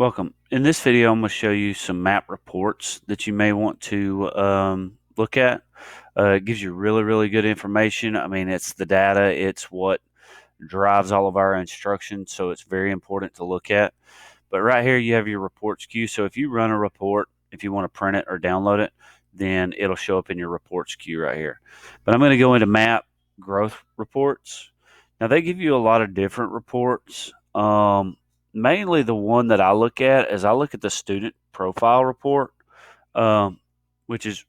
Welcome. In this video, I'm going to show you some map reports that you may want to look at. It gives you really, really good information. I mean, it's the data. It's what drives all of our instruction, so it's very important to look at. But right here, you have your reports queue. So if you run a report, if you want to print it or download it, then it'll show up in your reports queue right here. But I'm going to go into map growth reports. Now, they give you a lot of different reports. Mainly the one that I look at is I look at the student profile report, um, which is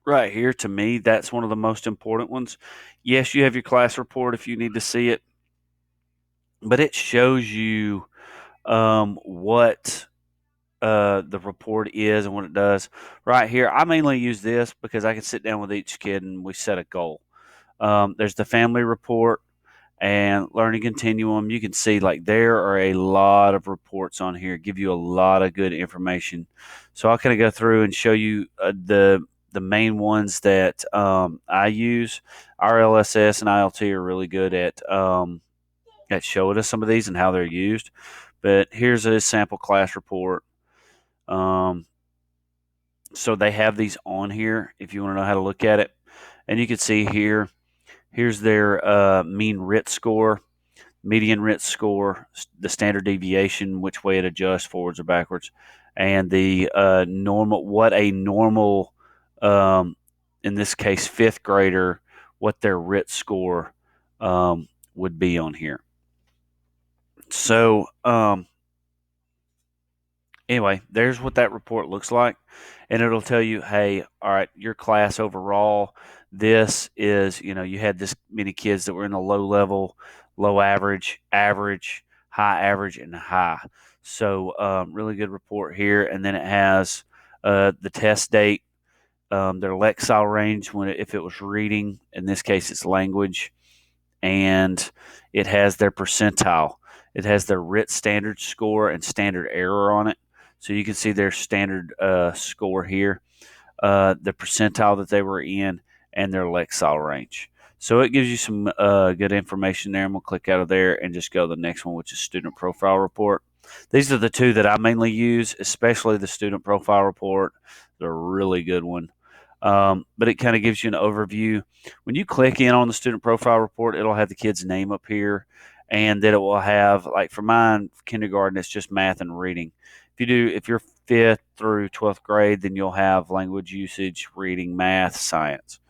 right here. To me, that's one of the most important ones. Yes, you have your class report if you need to see it, but it shows you what the report is and what it does. Right here, I mainly use this because I can sit down with each kid and we set a goal. There's the family report and learning continuum. You can see like there are a lot of reports on here, give you a lot of good information. So I'll kind of go through and show you the main ones that I use. RLSS and ILT are really good at showing us some of these and how they're used. But here's a sample class report. So they have these on here if you want to know how to look at it. And you can see here, here's their mean RIT score, median RIT score, the standard deviation, which way it adjusts forwards or backwards, and the what a normal, in this case, fifth grader, what their RIT score would be on here. So anyway, there's what that report looks like. And it'll tell you, hey, all right, your class overall, this is, you had this many kids that were in the low level, low average, average, high average, and high. So really good report here. And then it has the test date, their Lexile range, if it was reading, in this case it's language, and it has their percentile. It has their RIT standard score and standard error on it. So you can see their standard score here, the percentile that they were in, and their Lexile range. So it gives you some good information there. I'm going to click out of there and just go to the next one, which is student profile report. These are the two that I mainly use, especially the student profile report. They're a really good one. But it kind of gives you an overview. When you click in on the student profile report, it'll have the kid's name up here, and then it will have, like for mine, kindergarten, it's just math and reading. If you're 5th through 12th grade, then you'll have language usage, reading, math, science.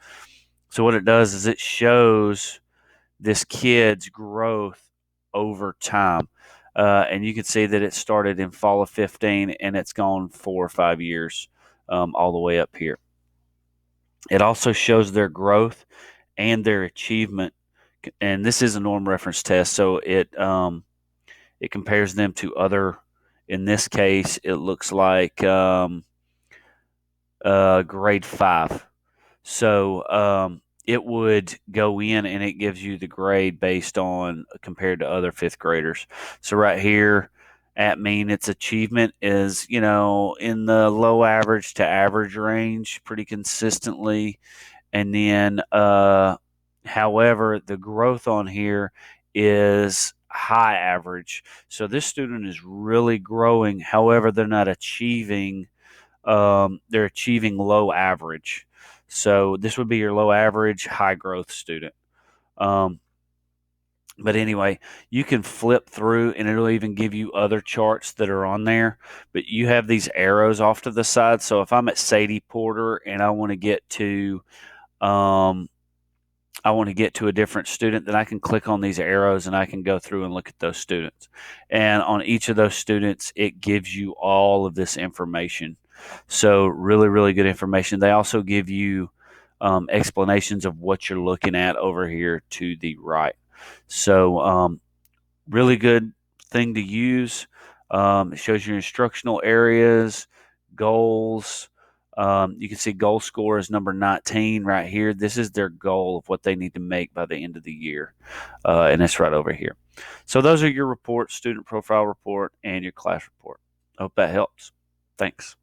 So what it does is it shows this kid's growth over time. And you can see that it started in fall of 15 and it's gone 4 or 5 years all the way up here. It also shows their growth and their achievement, and this is a norm reference test, so it compares them to other. In this case, it looks like grade 5. So it would go in and it gives you the grade based on compared to other 5th graders. So right here at mean, its achievement is, in the low average to average range pretty consistently. And then, however, the growth on here is high average. So this student is really growing. However, they're not achieving, they're achieving low average. So this would be your low average, high growth student. But anyway, you can flip through and it'll even give you other charts that are on there. But you have these arrows off to the side. So if I'm at Sadie Porter and I want to get to a different student, then I can click on these arrows and I can go through and look at those students. And on each of those students, it gives you all of this information. So really, really good information. They also give you explanations of what you're looking at over here to the right. So really good thing to use. It shows your instructional areas, goals. You can see goal score is number 19 right here. This is their goal of what they need to make by the end of the year. And it's right over here. So those are your reports, student profile report and your class report. I hope that helps. Thanks.